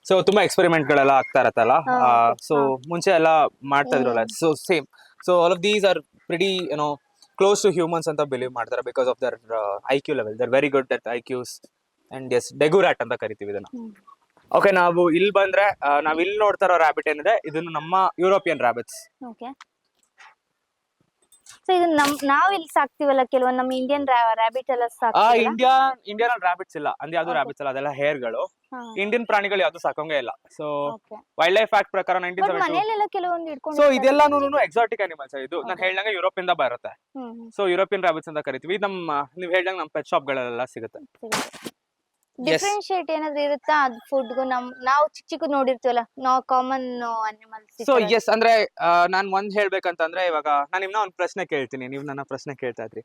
So ತುಂಬಾ ಎಕ್ಸ್ಪೆರಿಮೆಂಟ್ ಗಳೆಲ್ಲ ಆಗ್ತಾ ಇರತ್ತಲ್ಲ. ಸೊ ಮುಂಚೆ ಎಲ್ಲ ಮಾಡ್ತಾ ಇದ್ರಲ್ಲ. So same. So all of these are pretty close to humans ಅಂತ ಬಿಲೀವ್ ಮಾಡ್ತಾರೆ because of their IQ level. They're very good at IQs. And yes, degu rat ಅಂತ ಕರಿತೀವಿ ಇದನ್ನ. ಓಕೆ, ನಾವು ಇಲ್ಲಿ ಬಂದ್ರೆ ನಾವ್ ಇಲ್ಲಿ ನೋಡ್ತಾ ಇರೋ ರ್ಯಾಬಿಟ್ ಏನಿದೆ, ಇದನ್ನು ನಮ್ಮ ಯುರೋಪಿಯನ್ ರ್ಯಾಬಿಟ್ಸ್. ಓಕೆ. ಸೊ ಇದು ನಾವ್ ಇಲ್ಲಿ ಸಾಕ್ತಿವಲ್ಲ, ಕೆಲವೊಂದು ನಮ್ಮ ಇಂಡಿಯನ್ ರ್ಯಾಬಿಟ್ ಎಲ್ಲ ಸಾಕ್ತಿವಲ್ಲ. ಇಂಡಿಯನ್ ರ್ಯಾಬಿಟ್ಸ್ ಇಲ್ಲ ಅಂದ್ರೆ ಯಾವ್ದು ರ್ಯಾಬಿಟ್ಸ್ ಇಲ್ಲ, ಅದೆಲ್ಲ ಹೇರ್ಗಳು. ಇಂಡಿಯನ್ ಪ್ರಾಣಿಗಳು ಯಾವ್ದು ಸಾಕಂಗೇ ಇಲ್ಲ. ಸೊ ವೈಲ್ಡ್ ಲೈಫ್ ಆಕ್ಟ್ ಪ್ರಕಾರ 1972. ಮನೆಯಲ್ಲೆಲ್ಲ ಕೆಲವೊಂದು ಇಟ್ಕೊಂಡು. ಸೊ ಇದೆಲ್ಲಾನು ಎಕ್ಸಾಟಿಕ್ ಅನಿಮಲ್ಸ್. ಇದು ನಾನು ಹೇಳ್ದಂಗೆ ಯುರೋಪ್ ಇಂದ ಬರುತ್ತೆ. ಸೊ ಯುರೋಪಿಯನ್ ರ್ಯಾಬಿಟ್ಸ್ ಅಂತ ಕರಿತೀವಿ. ನೀವ್ ಹೇಳ್ದಂಗೆ ನಮ್ಮ ಪೆಟ್ ಶಾಪ್ ಗಳಲ್ಲೆಲ್ಲ ಸಿಗುತ್ತೆ. ಡಿಫ್ರೆನ್ಶಿಯೇಟ್ ಏನಾದ್ರು ಇರುತ್ತಾ ಅದು ಫುಡ್ಗೂ? ನಾವು ಚಿಕ್ಕ ನೋಡಿರ್ತೀವಲ್ಲ, ನಾವು ಕಾಮನ್ ಅನಿಮಲ್ಸ್. ಸೊ ಎಸ್, ಅಂದ್ರೆ ನಾನ್ ಒಂದ್ ಹೇಳ್ಬೇಕಂತಂದ್ರೆ, ಇವಾಗ ನಾನು ನಿಮ್ನ ಒಂದ್ ಪ್ರಶ್ನೆ ಕೇಳ್ತೀನಿ, ನೀವು ನನ್ನ ಪ್ರಶ್ನೆ ಕೇಳ್ತಾ ಇದ್ರಿ.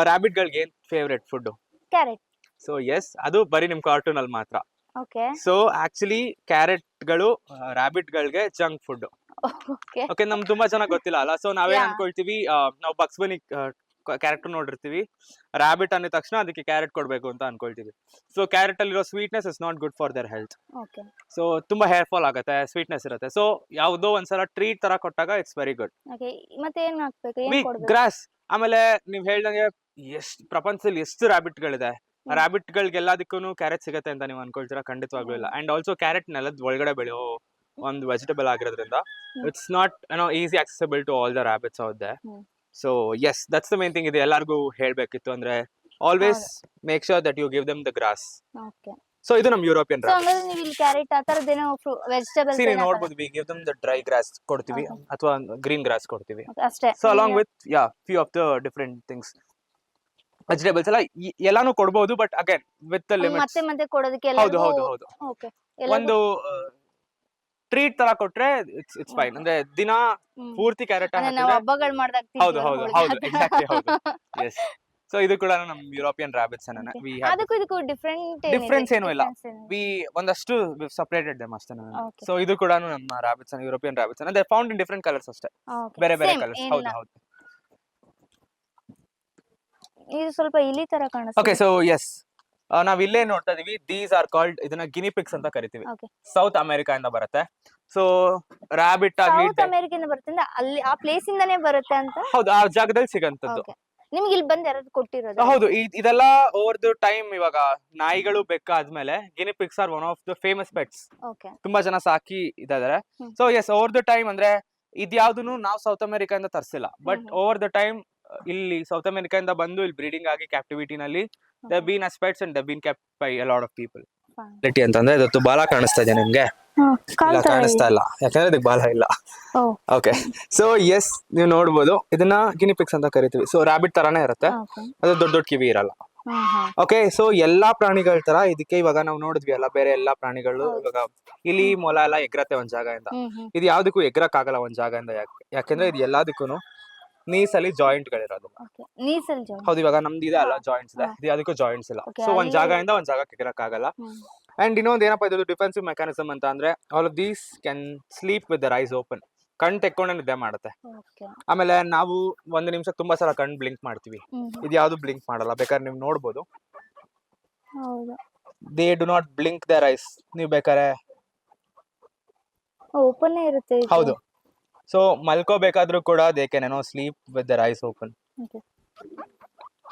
ರ್ಯಾಬಿಟ್ ಗಳಿಗೆ ಏನ್ favourite food? Carrot. So yes, ಅದು ಬರೀ ನಿಮ್ ಕಾರ್ಟೂನ್ ಅಲ್ಲಿ ಮಾತ್ರ. ಓಕೆ. ಸೊ ಆಕ್ಚುಲಿ ಕ್ಯಾರೆಟ್ ಗಳು ರ್ಯಾಬಿಟ್ ಗಳಿಗೆ ಜಂಕ್ ಫುಡ್. ಓಕೆ, ನಮ್ ತುಂಬಾ ಜನ ಗೊತ್ತಿಲ್ಲ ಅಲ್ಲ. ಸೊ ನಾವೇನ್ ಅನ್ಕೊಳ್ತೀವಿ, ನಾವು ಬಕ್ಸ್ ಬನಿ ಕ್ಯಾರೆಕ್ಟರ್ ನೋಡಿರ್ತೀವಿ, ರ್ಯಾಬಿಟ್ ಅಂದ ತಕ್ಷಣ ಅದಕ್ಕೆ ಕ್ಯಾರೆಟ್ ಕೊಡ್ಬೇಕು ಅಂತ ಅನ್ಕೊಳ್ತೀವಿ. ಸೊ ಕ್ಯಾರೆಟ್ ಅಲ್ಲಿರೋ sweetness is not good for their health. So ತುಂಬಾ ಹೇರ್ ಫಾಲ್ ಆಗುತ್ತೆ, ಸ್ವೀಟ್ನೆಸ್ ಇರುತ್ತೆ. ಸೊ ಯಾವ್ದೋ ಒಂದ್ಸಲ ಟ್ರೀಟ್ ತರ ಕೊಟ್ಟಾಗ ಇಟ್ಸ್ ವೆರಿ ಗುಡ್. ಮತ್ತೆ ಏನ್ ಹಾಕ್ಬೇಕು? ಗ್ರಾಸ್. ಆಮೇಲೆ ನೀವ್ ಹೇಳ್ದಂಗೆ ಪ್ರಪಂಚದಲ್ಲಿ ಎಷ್ಟು ರ್ಯಾಬಿಟ್ ಗಳಿದೆ. ರ್ಯಾಬಿಟ್ ಗಳಿಗೆಲ್ಲದಕ್ಕೂ ಕ್ಯಾರೆಟ್ ಸಿಗತ್ತೆ ಅಂತ ನೀವು ಅನ್ಕೊಳ್ತೀರಾ? ಖಂಡಿತವಾಗ್ಲೂ ಇಲ್ಲ. ಅಂಡ್ ಆಲ್ಸೋ ಕ್ಯಾರೆಟ್ ನೆಲದ ಒಳಗಡೆ ಬೆಳೆಯೋ ಒಂದು ವೆಜಿಟೇಬಲ್ ಆಗಿರೋದ್ರಿಂದ it's not easy accessible to all the rabbits out there. So yes, that's the main thing. ಇದು ಎಲ್ಲರಿಗೂ ಹೇಳ್ಬೇಕಿತ್ತು ಅಂದ್ರೆ, always make sure that you give them the grass. So ಇದು ನಮ್ ಯುರೋಪಿಯನ್ ರ್ಯಾಬಿಟ್. ನೀವು ಇಲ್ಲಿ ಕ್ಯಾರೆಟ್ ಆ ತರದೇನೋ ವೆಜಿಟೇಬಲ್ಸ್ ನೀವು ನೋಡಬಹುದು, we give them the dry grass ಕೊಡ್ತೀವಿ ಅಥವಾ ಗ್ರೀನ್ ಗ್ರಾಸ್ ಕೊಡ್ತೀವಿ. ಅಷ್ಟೇ. So along with few of the different things, vegetables ಎಲ್ಲಾನು ಕೊಡಬಹುದು, but again with the limits. ಮತ್ತೆ ಕೊಡೋದಕ್ಕೆ ಹೌದು ಹೌದು ಹೌದು. ಒಂದು ಟ್ರೀಟ್ ತರ ಕೊಟ್ರೆ ಇಟ್ಸ್ ಫೈನ್. ಅಂದ್ರೆ ದಿನ ಪೂರ್ತಿ ಕ್ಯಾರೆಟ್ ಹಬ್ಬಗಳು ಮಾಡಿದಾಗ. ಹೌದು ಹೌದು ಹೌದು, ಎಕ್ಸಾಕ್ಟ್ಲಿ ಹೌದು. ಎಸ್. ಸೊ ಇದು ಕೂಡ ನಮ್ ಯುರೋಪಿಯನ್ ರ್ಯಾಬಿಟ್ಸ್ ಅನ್ನ. ಅದಕ್ಕೂ ಇದಕ್ಕೂ ಡಿಫರೆನ್ಸ್ ಏನು ಇಲ್ಲ. ವಿ ಒಂದಷ್ಟು ಸಪರೇಟೆಡ್ ದೆಮ್ ಅಷ್ಟೇ. ಸೊ ಇದು ಕೂಡ ನಮ್ಮ ರ್ಯಾಬಿಟ್ಸ್ ಅನ್ನ, ಯುರೋಪಿಯನ್ ರ್ಯಾಬಿಟ್ಸ್ ಅನ್ನ. They found in different colours ಅಷ್ಟೇ, ಬೇರೆ ಬೇರೆ ಕಲರ್ಸ್. ಹೌದು ಹೌದು. ಇದು ಸ್ವಲ್ಪ ಇಲಿ ತರ ಕಾಣಿಸುತ್ತೆ. ಓಕೆ, ಸೊ ಎಸ್, ನಾವ್ ಇಲ್ಲೇ ನೋಡ್ತಾ ಇದೀವಿ. ದೀಸ್ ಆರ್ ಕಾಲ್ಡ್, ಇದನ್ನ ಗಿನಿಪಿಕ್ಸ್ ಅಂತ ಕರಿತೀವಿ. ಸೌತ್ ಅಮೆರಿಕಾ ಇಂದ ಬರುತ್ತೆ. ಸೊ ರ್ಯಾಬಿಟ್ ಆಗಿ ಸೌತ್ ಅಮೆರಿಕದಿಂದ ಬರುತ್ತೆ, ಅಲ್ಲಿ ಆ ಪ್ಲೇಸ್ ಇಂದಾನೇ ಬರುತ್ತೆ ಅಂತ. ಹೌದು, ಆ ಜಾಗದಲ್ಲಿ ಸಿಗಂತದ್ದು. ನಿಮ್ಗೆ ಇಲ್ಲಿ ಬಂದು ಯಾರಾದ್ರೂ ಕೊಟ್ಟಿರೋದು? ಹೌದು, ಇದೆಲ್ಲ ಓವರ್ ದ ಟೈಮ್. ಇವಾಗ ನಾಯಿಗಳು ಬೆಕ್ಕಾದ್ಮೇಲೆ guinea pigs are one of the famous pets. ತುಂಬಾ ಜನ ಸಾಕಿ ಇದಾರೆ. So yes, over the time ಅಂದ್ರೆ ಇದ್ಯಾವ್ದನ್ನು ನಾವು ಸೌತ್ ಅಮೆರಿಕಾ ಇಂದ ತರಿಸಿಲ್ಲ, ಬಟ್ ಓವರ್ ದ ಟೈಮ್ ಇಲ್ಲಿ ಸೌತ್ ಅಮೆರಿಕಾ ಇಂದ ಬಂದು ಇಲ್ಲಿ ಬ್ರೀಡಿಂಗ್ ಆಗಿ ಕ್ಯಾಪ್ಟಿವಿಟಿ ನಲ್ಲಿ they been as pets and they been kept by a lot of people. ಅಂತಂದ್ರೆ ಇದು ಬಾಲ ಕಾಣಿಸ್ತಾ ಇದೆ ನಿಮ್ಗೆ? ಕಾಣಿಸ್ತಾ ಇಲ್ಲ, ಯಾಕಂದ್ರೆ ಇದಕ್ಕೆ ಬಾಲ ಇಲ್ಲ. ಓಕೆ, ಸೊ ಎಸ್, ನೀವು ನೋಡ್ಬೋದು, ಇದನ್ನ ಗಿನಿಪಿಕ್ಸ್ ಅಂತ ಕರಿತೀವಿ. ಸೊ ರ್ಯಾಬಿಟ್ ತರಾನೇ ಇರುತ್ತೆ, ಅದು ದೊಡ್ಡ ದೊಡ್ಡ ಕಿವಿ ಇರಲ್ಲ. ಓಕೆ, ಸೊ ಎಲ್ಲಾ ಪ್ರಾಣಿಗಳ ತರ ಇದಕ್ಕೆ ಇವಾಗ ನಾವು ನೋಡಿದ್ವಿ ಅಲ್ಲ, ಬೇರೆ ಎಲ್ಲಾ ಪ್ರಾಣಿಗಳು ಇವಾಗ ಇಲಿ ಮೊಲ ಎಲ್ಲ ಎಗ್ರತ್ತೆ ಒಂದ್ ಜಾಗದಿಂದ. ಇದು ಯಾವ್ದಕ್ಕೂ ಎಗ್ರಕ್ ಆಗಲ್ಲ ಒಂದ್ ಜಾಗದಿಂದ. ಯಾಕೆಂದ್ರೆ ಇದು ಎಲ್ಲದಕ್ಕೂ ನೀಸ್ ಅಲ್ಲಿ ಜಾಯಿಂಟ್ ಗಳಿರೋದು. ಓಕೆ ನೀಸಲ್ ಜಾಯಿಂಟ್. ಹೌದು, ಇವಾಗ ನಮ್ದು ಇದೆ ಅಲ್ಲ ಜಾಯಿಂಟ್ಸ್ ಇದೆ, ಇದು ಅದಕ್ಕೂ ಜಾಯಿಂಟ್ಸ್ ಇಲ್ಲ. Okay, ಸೊ ಒಂದ್ ಅಲ್ಲಿ- ಜಾಗದಿಂದ ಒಂದ್ ಜಾಗಕ್ಕೆ ಎಗರಕ್ಕಾಗಲ್ಲ. ಅಂಡ್ ಇನ್ನೊಂದು ಏನಪ್ಪಾ ಇದು ಡಿಫೆನ್ಸಿವ್ ಮೆಕ್ಯಾನಿಸಮ್ ಅಂತ ಅಂದ್ರೆ all of these can sleep with their eyes open. ಕಣ್ ತೆಕ್ಕೊಂಡೆ ನಿದ್ದೆ ಮಾಡುತ್ತೆ. ಓಕೆ ಆಮೇಲೆ ನಾವು ಒಂದು ನಿಮಿಷ ತುಂಬಾ ಸಲ ಕಣ್ ಬ್ಲಿಂಕ್ ಮಾಡ್ತೀವಿ, ಇದು ಯಾವ್ದು ಬ್ಲಿಂಕ್ ಮಾಡಲ್ಲ. ಬೇಕಾದ್ರೆ ನೀವು ನೋಡ್ಬೋದು, ಹೌದು they do not blink their eyes. ನೀವು ಬೇಕಾದ್ರೆ ಓಪನ್ ಇರುತ್ತೆ ಇದು. ಹೌದು. ಸೊ ಮಲ್ಕೋಬೇಕಾದ್ರೂ ಕೂಡ ದೇ ಕ್ಯಾನ್ ಏನೋ sleep with their eyes open.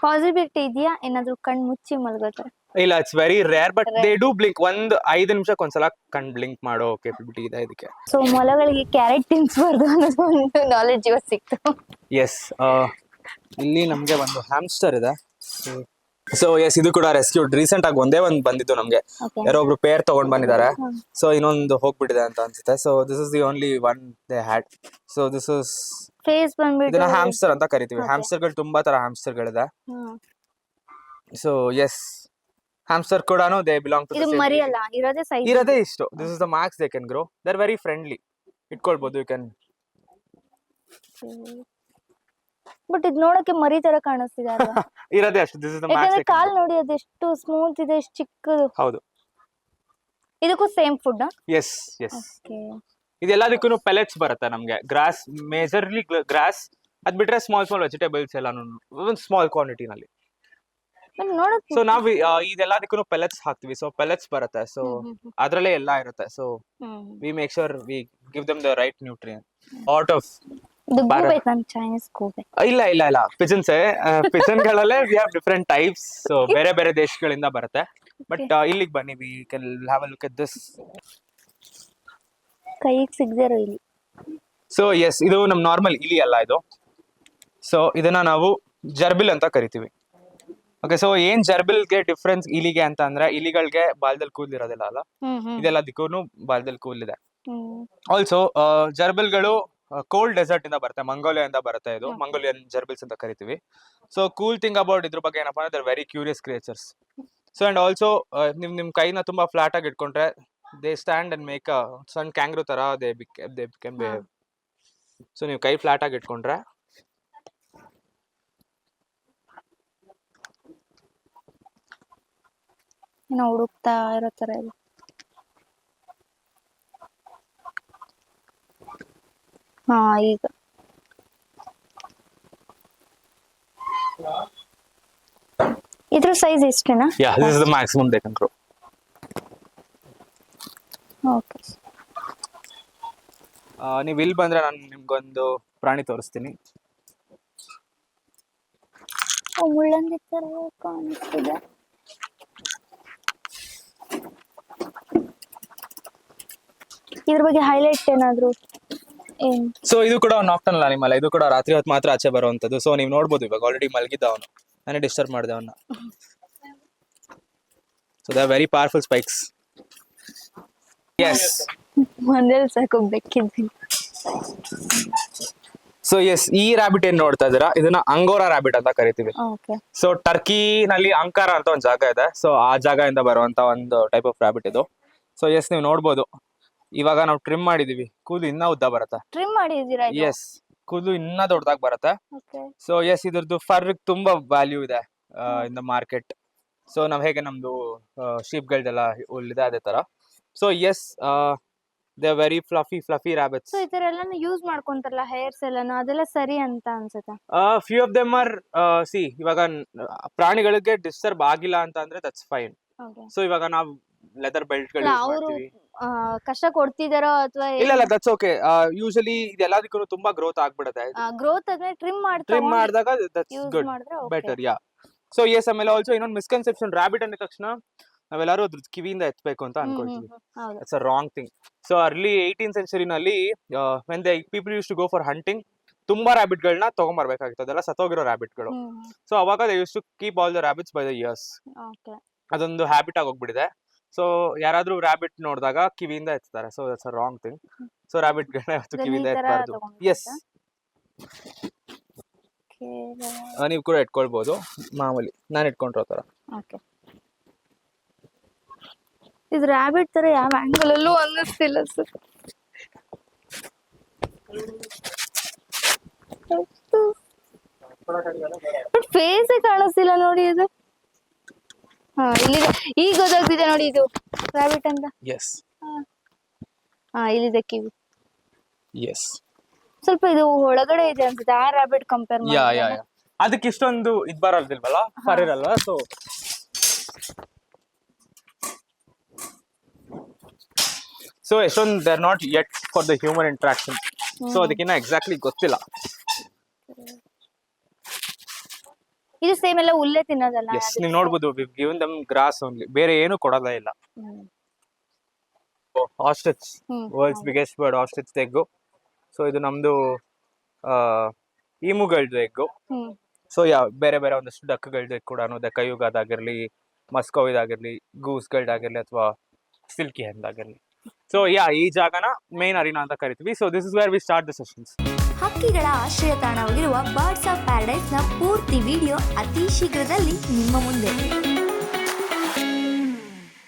Possibility ಇದೆಯಾ ಏನಾದ್ರು ಕಣ್ ಮುಚ್ಚಿ ಮಲ್ಗೋತಾರೆ? ಇಲ್ಲ, it's very rare, but they do blink. ಒಂದ್ 5 ನಿಮಿಷಕ್ಕೆ ಒಂದ್ಸಲ ಕಣ್ ಬ್ಲಿಂಕ್ ಮಾಡೋ ಕೆಪಬಿಲಿಟಿ ಇದೆ ಇದಕ್ಕೆ. ಸೊ ಮೊಲಗಳಿಗೆ ಕ್ಯಾರೆಟ್ ತಿನ್ಸ್ಬಾರ್ದು ಅನ್ನೋದು ಒಂದು ನಾಲೆಜ್ ಇವತ್ತು ಸಿಕ್ತು. ಎಸ್, ಇಲ್ಲಿ ನಮ್ಗೆ ಒಂದು ಹ್ಯಾಮ್ಸ್ಟರ್ ಇದೆ. ಸೊ ಎಸ್, ಇದು ಕೂಡ ರೆಸ್ಕ್ಯೂಡ್. ರೀಸೆಂಟ್ ಆಗಿ ಒಂದೇ ಒಂದು ಬಂದಿತ್ತು ನಮ್ಗೆ, Okay. ಯಾರೋ ಒಬ್ರು ಪೇರ್ ತಗೊಂಡ್ ಬಂದಿದ್ದಾರೆ. ಸೊ ಇನ್ನೊಂದು ಹೋಗ್ಬಿಟ್ಟಿದೆ ಅಂತ ಅನ್ಸುತ್ತೆ. So this is the only one they had. So this is, face ಬಂದ್ಬಿಟ್ಟು ಇದನ್ನ ಹ್ಯಾಮ್ಸ್ಟರ್ ಅಂತ ಕರಿತೀವಿ. Okay. ಹ್ಯಾಮ್ಸ್ಟರ್ಗಳು ತುಂಬಾ ತರ ಹ್ಯಾಮ್ಸ್ಟರ್ಗಳಿದೆ. ಹ್ಮ್. ಸೊ ಎಸ್, ಹ್ಯಾಮ್ಸ್ಟರ್ ಕೂಡ ದೇ ಬಿಲಾಂಗ್ ಟು ಇದು ಮರಿ ಅಲ್ಲ, ಇರೋದೇ ಸೈಜ್. ಇರೋದೇ ಇಷ್ಟು. This is the max they can grow. They are very friendly. ಇಟ್ಕೊಳ್ಬಹುದು, ಯು ಕ್ಯಾನ್. ಬಟ್ ಇದು ನೋಡಕ್ಕೆ ಮರಿ ತರ ಕಾಣಿಸ್ತಿದೆ ಅಲ್ವಾ? ಇರೋದೇ ಅಷ್ಟು. ದಿಸ್ ಇಸ್ ದ ಮ್ಯಾಕ್ಸ್ ಯಾಕಂದ್ರೆ ದೇ ಕ್ಯಾನ್ ಕಾಲ್ ನೋಡಿ ಅದೆಷ್ಟು ಸ್ಮೂತ್ ಇದೆ, ಎಷ್ಟು ಚಿಕ್ಕದು. ಹೌದು. ಇದಕ್ಕೂ same food? Yes yes, okay. ಇದೆಲ್ಲದಕ್ಕೂ ಪೆಲೆಟ್ಸ್ ಬರುತ್ತೆ ನಮ್ಗೆ. Grass, majorly grass. ಅದ್ ಬಿಟ್ರೆ ಸ್ಮಾಲ್ ಸ್ಮಾಲ್ ವೆಜಿಟೇಬಲ್ಸ್ ಎಲ್ಲಾನು ಒಂದು ಸ್ಮಾಲ್ ಕ್ವಾಂಟಿಟಿನಲ್ಲಿ. ನೋಡಕ್ ಸೊ ನಾವು ಇದೆಲ್ಲದಕ್ಕೂ ಪೆಲೆಟ್ಸ್ ಹಾಕ್ತಿವಿ. ಸೊ ಪೆಲೆಟ್ಸ್ ಬರುತ್ತೆ. ಸೊ ಅದ್ರಲ್ಲೇ ಎಲ್ಲ ಇರುತ್ತೆ. So we make sure we give them the right nutrition out of. ಇದು ಗೂಬೆ, ನನ್ ಚೈನೀಸ್ ಗೂಬೆ. ಇಲ್ಲ ಇಲ್ಲ ಇಲ್ಲ, ಪಿಜನ್ಸ್. ಪಿಜನ್ ಗಳಲ್ಲೇ we have different types. So ಬೇರೆ ಬೇರೆ ದೇಶಗಳಿಂದ ಬರುತ್ತೆ. ಬಟ್ ಇಲ್ಲಿಗೆ ಬನ್ನಿ, we can have a look at this. ಕೈಗೆ ಸಿಗದಿರೋ ಇಲ್ಲಿ. ಸೊ ಎಸ್, ಇದು ನಮ್ ನಾರ್ಮಲ್ ಇಲಿ ಅಲ್ಲ ಇದು. ಸೊ ಇದನ್ನ ನಾವು ಜರ್ಬಿಲ್ ಅಂತ ಕರಿತೀವಿ. ಓಕೆ, ಸೊ ಏನ್ ಜರ್ಬಿಲ್ಗೆ ಡಿಫ್ರೆನ್ಸ್ ಇಲಿಗೆ ಅಂತ ಅಂದ್ರೆ, ಇಲಿಗಳಿಗೆ ಬಾಲ್ದಲ್ಲಿ ಕೂದಲಿರೋದಿಲ್ಲ ಅಲ್ಲ, ಇದೆಲ್ಲದಕ್ಕೂ ಬಾಲ್ದಲ್ಲಿ ಕೂದಲಿದೆ. ಆಲ್ಸೋ ಜರ್ಬಿಲ್ಗಳು ಕೋಲ್ಡ್ ಡೆಸರ್ಟ್ ಇಂದ ಬರುತ್ತೆ, ಮಂಗೋಲಿಯಾ ಇಂದ ಬರುತ್ತೆ. ಇದು ಮಂಗೋಲಿಯನ್ ಜರ್ಬಿಲ್ಸ್ ಅಂತ ಕರಿತೀವಿ. ಸೊ ಕೂಲ್ ಥಿಂಗ್ ಅಬೌಟ್ ಇದ್ರ ಬಗ್ಗೆ ಏನಪ್ಪಾ ಅಂದ್ರೆ, very curious creatures. So and also ನಿಮ್ ಕೈನ ತುಂಬಾ ಫ್ಲಾಟ್ ಆಗಿ ಇಟ್ಕೊಂಡ್ರೆ they stand and make a ಸಣ್ಣ ಕ್ಯಾಂಗ್ರೂ ತರ ದೇ ಬಿಕಮ್ ಬಿಹೇವ್. ಸೊ ನೀವು ಕೈ ಫ್ಲಾಟ್ ಆಗಿ ಇಟ್ಕೊಂಡ್ರೆ ಏನೋ ಹುಡುಕ್ತಾ ಇರೋ ತರ ಇದೆ. ಹಾ, ಈಗ ಇದ್ರ ಸೈಜ್ ಎಷ್ಟೇನಾ? Yeah, this is the maximum they can grow. Okay. ನೀವು ಇಲ್ಲಿ ಬಂದ್ರೆ ನಾನು ನಿಮ್ಗೊಂದು ಪ್ರಾಣಿ ತೋರಿಸ್ತೀನಿ. ಮುಳ್ಳಂದಿ ತರ ಕಾಣಿಸ್ತಿದೆ. ಇದ್ರ ಬಗ್ಗೆ ಹೈಲೈಟ್ ಏನಾದ್ರು ಏನ್? ಸೊ ಇದು ಕೂಡ ನಾಕ್ಟರ್ನಲ್ ಅನಿಮಲ್. ಇದು ಕೂಡ ರಾತ್ರಿ ಹೊತ್ತು ಮಾತ್ರ ಆಚೆ ಬರುವಂತದ್ದು. ಸೊ ನೀವು ನೋಡ್ಬೋದು, ಇವಾಗ ಆಲ್ರೆಡಿ ಮಲಗಿದ್ದ ಅವನು, ನಾನೇ ಡಿಸ್ಟರ್ಬ್ ಮಾಡಿದೆ ಅವನ್ನ. So they are very powerful spikes. Yes, ಮನೇಲಿ ಸಾಕು ಬೆಕ್ಕಿದ್ವಿ. ಸೊ ಎಸ್, ಈ ರಾಬಿಟ್ ಏನ್ ನೋಡ್ತಾ ಇದೀರಾ, ಇದನ್ನ ಅಂಗೋರಾ ರಾಬಿಟ್ ಅಂತ ಕರಿತೀವಿ. ಓಕೆ. ಸೊ ಟರ್ಕಿನಲ್ಲಿ ಅಂಕಾರ ಅಂತ ಒಂದು ಜಾಗ ಇದೆ. ಸೊ ಆ ಜಾಗದಿಂದ ಬರುವಂತ ಒಂದು ಟೈಪ್ ಆಫ್ ರಾಬಿಟ್ ಇದು. ಸೊ ಎಸ್, ನೀವು ನೋಡ್ಬೋದು, ಇವಾಗ ನಾವು ಟ್ರಿಮ್ ಮಾಡಿದೀವಿ, ಕೂದಲು ಇನ್ನ ಉದ್ದ ಬರುತ್ತೆ. ಟ್ರಿಮ್ ಮಾಡಿದೀರಾ? ಎಸ್, ಕೂದಲು ಇನ್ನ ದೊಡ್ಡದಾಗಿ ಬರುತ್ತೆ. ಓಕೆ. ಸೊ ಎಸ್, ಇದ್ರದ್ದು ಫರ್ ತುಂಬಾ ವ್ಯಾಲ್ಯೂ ಇದೆ ಇನ್ ದ ಮಾರ್ಕೆಟ್. ಸೊ ನಾವ್ ಹೇಗೆ ನಮ್ದು ಶೀಪ್ಗಳ್ದೆಲ್ಲ ಹುಲ್ಲಿದೆ ಅದೇ ತರ. So yes, they are very fluffy rabbits. So ಈ ತರ ಎಲ್ಲ ಯೂಸ್ ಮಾಡ್ಕೊಂತಾರಲ್ಲ ಹೇರ್ಸ್ ಎಲ್ಲಾನು, ಅದೆಲ್ಲ ಸರಿ ಅಂತ ಅನ್ಸುತ್ತೆ. Few of them R C, ಇವಾಗ ಪ್ರಾಣಿಗಳಿಗೆ ಡಿಸ್ಟರ್ಬ್ ಆಗಿಲ್ಲ ಅಂತ ಅಂದ್ರೆ ದಟ್ಸ್ ಫೈನ್. ಓಕೆ. ಸೊ ಇವಾಗ ನಾವು ಲೆದರ್ ಬೆಲ್ಟ್ ಗಳು use ಅವರು ಮಾಡ್ತೀವಿ. ಕಷ್ಟ ಕೊಡ್ತಿದಾರೋ ಅಥವಾ ಇಲ್ಲ ಇಲ್ಲ, ದಟ್ಸ್ ಓಕೆ. ಯೂಶಲಿ ಇದೆಲ್ಲದಕ್ಕೂ ತುಂಬಾ ಗ್ರೋತ್ ಆಗ್ಬಿಡುತ್ತೆ. ಗ್ರೋತ್ ಆದ್ರೆ ಟ್ರಿಮ್ ಟ್ರಿಮ್ ಮಾಡಿದಾಗ ದಟ್ಸ್ ಯೂಸ್ ಗುಡ್, ಮಾಡಿದ್ರೆ ಬೆಟರ್. ಯಾ. ಸೊ ಎಸ್, ಆಮೇಲೆ ಆಲ್ಸೋ ಇನ್ನೊಂದು ಮಿಸ್ಕನ್ಸೆಪ್ಷನ್, ರಾಬಿಟ್ ಅಂದ ತಕ್ಷಣ ನಾವೆಲ್ಲರೂ ಅದ್ರ ಕಿವಿಯಿಂದ ಎತ್ತಬೇಕು ಅಂತ ಅನ್ಕೊಳ್ತೀವಿ. ಹೌದು. It's a wrong thing. So early 18th ಸೆಂಚುರಿನಲ್ಲಿ when they people use to go for hunting, ತುಂಬಾ ರಾಬಿಟ್ ಗಳನ್ನ ತಗೊಂಡ್ಬರ್ಬೇಕಾಗಿತ್ತು. ಅದೆಲ್ಲ ಸತ್ತೋಗಿರೋ ರಾಬಿಟ್ ಗಳು. ಸೊ ಅವಾಗ they use to keep all the rabbits by the ears. Okay. ಅದೊಂದು ಹ್ಯಾಬಿಟ್ ಆಗಿ ಹೋಗ್ಬಿಟ್ಟಿದೆ. ಸೊ ಯಾರಾದ್ರೂ ರಾಬಿಟ್ ನೋಡಿದಾಗ ಕಿವಿಯಿಂದ ಎತ್ತಾರೆ. So that's a wrong thing. So rabbit ಗಳನ್ನ ಕಿವಿಯಿಂದ ಎತ್ತಬಾರ್ದು. ಎಸ್, ನೀವು ಕೂಡ ಇಟ್ಕೊಳ್ಬಹುದು ಮಾಮೂಲಿ, ನಾನು ಇಟ್ಕೊಂಡ್ರೋ ತರ. ಓಕೆ. ಇದು ರಾಬಿಟ್ ತರ ಯಾವ ಆಂಗಲ್ ಅಲ್ಲೂ ಅನ್ನಿಸ್ತಿಲ್ಲ ಸರ್. ಬಟ್ ಫೇಸೇ ಕಾಣಿಸ್ತಿಲ್ಲ ನೋಡಿ ಇದು. ಹಾ ಇಲ್ಲಿ ಈಗ ಗೊತ್ತಾಗ್ತಿದೆ ನೋಡಿ ಇದು ರಾಬಿಟ್ ಅಂತ. ಎಸ್ ಹಾ ಇಲ್ಲಿದೆ ಕಿವಿ. ಎಸ್ ಸ್ವಲ್ಪ ಇದು ಒಳಗಡೆ ಇದೆ ಅನ್ಸುತ್ತೆ ಆ ರಾಬಿಟ್ ಕಂಪೇರ್ ಯಾ ಮಾಡಿ. ಯಾ ಯಾ ಅದಕ್ಕೆ ಇಷ್ಟೊಂದು ಇದ್ ಬರಲ್ದಿಲ್ವಲ್ಲ, ಫರ್ ಇರಲ್ವಾ. ಸೊ ಎಷ್ಟೊಂದು they are not yet for the human interaction. So ಅದಕ್ಕಿನ್ನ ಎಕ್ಸಾಕ್ಟ್ಲಿ ಗೊತ್ತಿಲ್ಲ. ಇದು ಸೇಮ್ ಎಲ್ಲ ಹುಲ್ಲೆ ತಿನ್ನೋದಲ್ಲ. ಎಸ್ ನೀವು ನೋಡ್ಬೋದು, ಗಿವನ್ ದಮ್ ಗ್ರಾಸ್ ಓನ್ಲಿ, ಬೇರೆ ಏನು ಕೊಡೋದೇ ಇಲ್ಲ. Ostrich, world's biggest bird, ostrich egg. So ಇದು ನಮ್ದು ಈಮುಗಳದ್ದು ಎಗ್ಗು. ಸೊ ಬೇರೆ ಬೇರೆ ಒಂದಷ್ಟು ಡಕ್ಗಳದ್ದು ಕೂಡ ಕೈಯುಗಾದಾಗಿರ್ಲಿ, ಮಸ್ಕೋವಿದಾಗಿರ್ಲಿ, ಗೂಸ್ಗಳದಾಗಿರ್ಲಿ ಅಥವಾ ಸಿಲ್ಕಿ ಹೆಂದಾಗಿರ್ಲಿ. ಸೊ ಈ ಜಾಗನ ಮೇನ್ ಅರಿನಾ ಅಂತ ಕರಿತೀವಿ. So this is where we start the sessions. ಹಕ್ಕಿಗಳ ಆಶ್ರಯ ತಾಣವಾಗಿರುವ ಬರ್ಡ್ಸ್ ಆಫ್ ಪ್ಯಾರಡೈಸ್ ನ ಪೂರ್ತಿ ವಿಡಿಯೋ ಅತಿ ಶೀಘ್ರದಲ್ಲಿ ನಿಮ್ಮ ಮುಂದೆ.